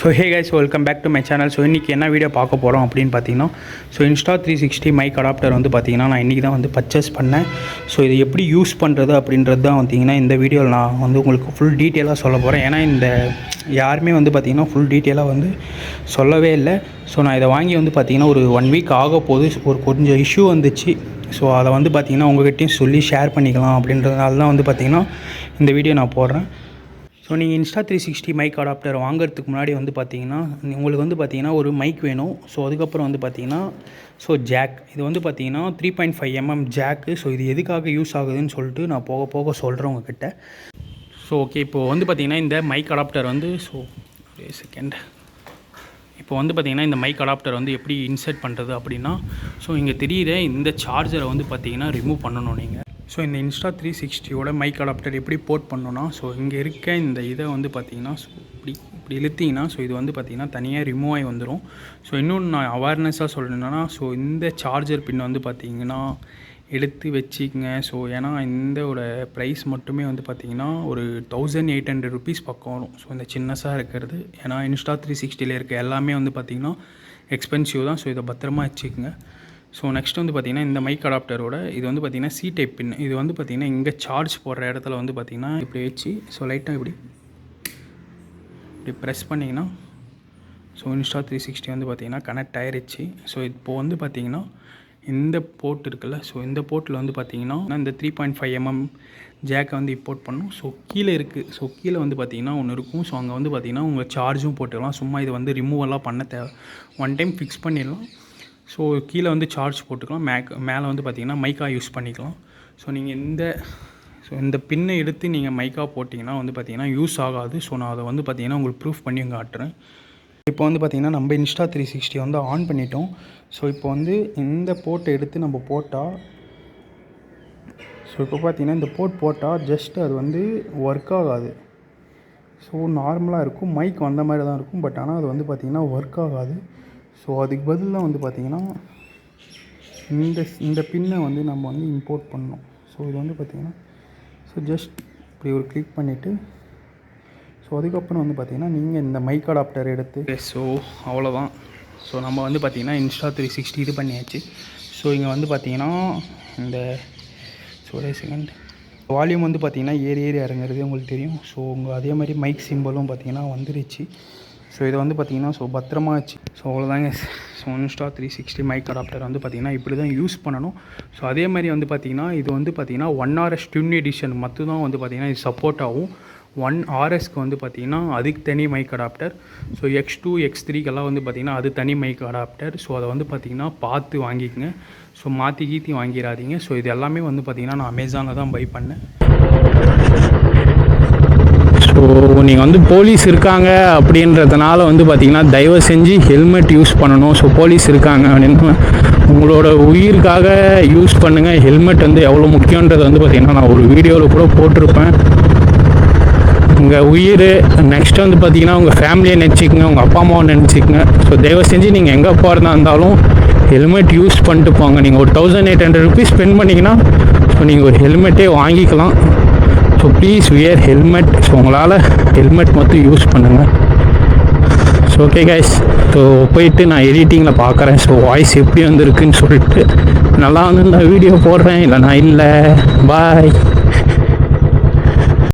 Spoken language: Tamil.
So hey guys, welcome back to my channel. So இன்றைக்கி என்ன வீடியோ பார்க்க போகிறோம் அப்படின்னு பார்த்தீங்கன்னா, ஸோ Insta360 மைக் அடாப்டர் வந்து பார்த்தீங்கன்னா நான் இன்றைக்கி தான் வந்து பர்ச்சேஸ் பண்ணேன். ஸோ இது எப்படி யூஸ் பண்ணுறது அப்படின்றது தான் பார்த்தீங்கன்னா இந்த வீடியோவில் நான் வந்து உங்களுக்கு ஃபுல் டீட்டெயிலாக சொல்ல போகிறேன். ஏன்னா இந்த யாருமே வந்து பார்த்திங்கன்னா ஃபுல் டீட்டெயிலாக வந்து சொல்லவே இல்லை. ஸோ நான் இதை வாங்கி வந்து பார்த்திங்கன்னா ஒரு 1 வீக் ஆக போது. ஒரு கொஞ்சம் இஷ்யூ வந்துச்சு. ஸோ அதை வந்து பார்த்திங்கன்னா உங்கள்கிட்டையும் சொல்லி ஷேர் பண்ணிக்கலாம் அப்படின்றதுனால தான் வந்து பார்த்திங்கன்னா இந்த வீடியோ நான் போடுறேன். ஸோ நீங்கள் Insta360 மைக் அடாப்டர் வாங்குறதுக்கு முன்னாடி வந்து பார்த்தீங்கன்னா உங்களுக்கு வந்து பார்த்தீங்கன்னா ஒரு மைக் வேணும். ஸோ அதுக்கப்புறம் வந்து பார்த்தீங்கன்னா ஜாக், இது வந்து பார்த்தீங்கன்னா 3.5mm ஜாக்கு. ஸோ இது எதுக்காக யூஸ் ஆகுதுன்னு சொல்லிட்டு நான் போக போக சொல்கிறேன் உங்ககிட்ட. ஸோ ஓகே, இப்போது வந்து பார்த்தீங்கன்னா இந்த மைக் அடாப்டர் வந்து இப்போ வந்து பார்த்திங்கன்னா இந்த மைக் அடாப்டர் வந்து எப்படி இன்சர்ட் பண்ணுறது அப்படின்னா, ஸோ இங்கே தெரியுற இந்த சார்ஜரை வந்து பார்த்திங்கன்னா ரிமூவ் பண்ணணும் நீங்கள். ஸோ இந்த Insta360யோட மைக் அடாப்டர் எப்படி போர்ட் பண்ணணும்னா, ஸோ இங்கே இருக்க இந்த இதை வந்து பார்த்திங்கன்னா ஸோ இப்படி இழுத்திங்கன்னா ஸோ இது வந்து பார்த்திங்கன்னா தனியாக ரிமூவ் ஆகி வந்துடும். ஸோ இன்னொன்று நான் அவேர்னஸாக சொல்லணுன்னா, ஸோ இந்த சார்ஜர் பின் வந்து பார்த்திங்கன்னா எடுத்து வச்சுக்கங்க. ஸோ ஏன்னா இந்தோட ப்ரைஸ் மட்டுமே வந்து பார்த்திங்கன்னா ஒரு 1800 rupees பக்கம் வரும். ஸோ இந்த சின்னஸாக இருக்கிறது, ஏன்னா Insta360ல இருக்க எல்லாமே வந்து பார்த்திங்கன்னா எக்ஸ்பென்சிவ் தான். ஸோ இதை பத்திரமா வச்சுக்கோங்க. ஸோ நெக்ஸ்ட் வந்து பார்த்திங்கன்னா இந்த மைக் அடாப்டரோட இது வந்து பார்த்திங்கன்னா சி டைப் பின். இது வந்து பார்த்திங்கன்னா இங்கே சார்ஜ் போடுற இடத்துல வந்து பார்த்திங்கன்னா இப்படி வச்சு ஸோ லைட்டாக இப்படி ப்ரெஸ் பண்ணிங்கன்னா ஸோ Insta360 வந்து பார்த்திங்கன்னா கனெக்ட் ஆகிருச்சு. ஸோ இப்போது வந்து பார்த்திங்கன்னா இந்த போர்ட் இருக்குல்ல, ஸோ இந்த போர்ட்டில் வந்து பார்த்திங்கன்னா இந்த 3.5mm ஜாக்கை வந்து இம்போர்ட் பண்ணும். ஸோ கீழே இருக்குது. ஸோ கீழே வந்து பார்த்திங்கன்னா ஒன்று இருக்கும். ஸோ அங்கே வந்து பார்த்திங்கன்னா உங்கள் சார்ஜும் போட்டுக்கலாம். சும்மா இதை வந்து ரிமூவெல்லாம் பண்ண தேவை, ஒன் டைம் ஃபிக்ஸ் பண்ணிடலாம். ஸோ கீழே வந்து சார்ஜ் போட்டுக்கலாம், மேலே வந்து பார்த்திங்கன்னா மைக்காக யூஸ் பண்ணிக்கலாம். ஸோ நீங்கள் இந்த பின்னை எடுத்து நீங்கள் மைக்காக போட்டிங்கன்னா வந்து பார்த்திங்கன்னா யூஸ் ஆகாது. ஸோ நான் அதை வந்து பார்த்திங்கன்னா உங்களுக்கு ப்ரூஃப் பண்ணி காட்டுறேன். இப்போ வந்து பார்த்திங்கன்னா நம்ம Insta360 வந்து ஆன் பண்ணிட்டோம். ஸோ இப்போ வந்து இந்த போர்ட்டை எடுத்து நம்ம போட்டால், ஸோ இப்போ பார்த்திங்கன்னா இந்த போர்ட் போட்டால் ஜஸ்ட் அது வந்து ஒர்க் ஆகாது. ஸோ நார்மலாக இருக்கும், மைக் வந்த மாதிரி தான் இருக்கும். பட் ஆனால் அது வந்து பார்த்திங்கன்னா ஒர்க் ஆகாது. ஸோ அதுக்கு பதிலாக வந்து பார்த்திங்கன்னா இந்த பின்னை வந்து நம்ம வந்து இம்போர்ட் பண்ணணும். ஸோ இது வந்து பார்த்திங்கன்னா ஸோ ஜஸ்ட் இப்படி ஒரு கிளிக் பண்ணிவிட்டு ஸோ அதுக்கப்புறம் வந்து பார்த்திங்கன்னா நீங்கள் இந்த மைக் அடாப்டர் எடுத்து ஸோ அவ்வளோதான். ஸோ நம்ம வந்து பார்த்திங்கன்னா Insta360 இது பண்ணியாச்சு. ஸோ இங்கே வந்து பார்த்திங்கன்னா இந்த செகண்ட் வால்யூம் வந்து பார்த்திங்கன்னா ஏறி இறங்குறது உங்களுக்கு தெரியும். ஸோ உங்கள் அதே மாதிரி மைக் சிம்பலும் பார்த்திங்கன்னா வந்துருச்சு. ஸோ இதை வந்து பார்த்திங்கன்னா ஸோ பத்திரமா வச்சு ஸோ அவ்வளோதாங்க. ஸோ Insta360 மைக் அடாப்டர் வந்து பார்த்திங்கன்னா இப்படி தான் யூஸ் பண்ணணும். ஸோ அதே மாதிரி வந்து பார்த்திங்கன்னா இது வந்து பார்த்திங்கன்னா 1RS ட்யூன் எடிஷன் மட்டும் தான் வந்து பார்த்திங்கன்னா இது சப்போர்ட் ஆகும். 1RSக்கு வந்து பார்த்திங்கன்னா அதுக்கு தனி மைக் அடாப்டர். ஸோ X2 X3கெல்லாம் வந்து பார்த்திங்கன்னா அது தனி மைக் அடாப்டர். ஸோ அதை வந்து பார்த்திங்கன்னா பார்த்து வாங்கிக்கோங்க. ஸோ மாற்றி வாங்கிடாதீங்க. ஸோ இது எல்லாமே வந்து பார்த்திங்கன்னா நான் அமேசானில் தான் பை பண்ணேன். ஸோ நீங்கள் வந்து போலீஸ் இருக்காங்க அப்படின்றதுனால வந்து பார்த்திங்கன்னா தயவு செஞ்சு ஹெல்மெட் யூஸ் பண்ணணும். ஸோ போலீஸ் இருக்காங்க அப்படின்னு உங்களோட உயிருக்காக யூஸ் பண்ணுங்கள். ஹெல்மெட் வந்து எவ்வளோ முக்கியன்றது வந்து பார்த்திங்கன்னா நான் ஒரு வீடியோவில் கூட போட்டிருப்பேன். உங்கள் உயிர் நெக்ஸ்ட் வந்து பார்த்திங்கன்னா உங்கள் ஃபேமிலியை நினச்சிக்கங்க, உங்கள் அப்பா அம்மாவை நினச்சிக்கங்க. ஸோ தயவு செஞ்சு நீங்கள் எங்கே போகிறதா இருந்தாலும் ஹெல்மெட் யூஸ் பண்ணிட்டு போங்க. நீங்கள் ஒரு 1800 rupees ஸ்பெண்ட் பண்ணிங்கன்னா ஸோ நீங்கள் ஒரு ஹெல்மெட்டே வாங்கிக்கலாம். So please wear helmet. So உங்களால் ஹெல்மெட் மட்டும் யூஸ் பண்ணுங்கள். ஸோ ஓகே கைஸ், ஸோ போயிட்டு நான் எடிட்டிங்கில் பார்க்குறேன். ஸோ வாய்ஸ் எப்படி வந்துருக்குன்னு சொல்லிட்டு நல்லா வந்து நான் வீடியோ போடுறேன், இல்லை நான் இல்லை. பாய்.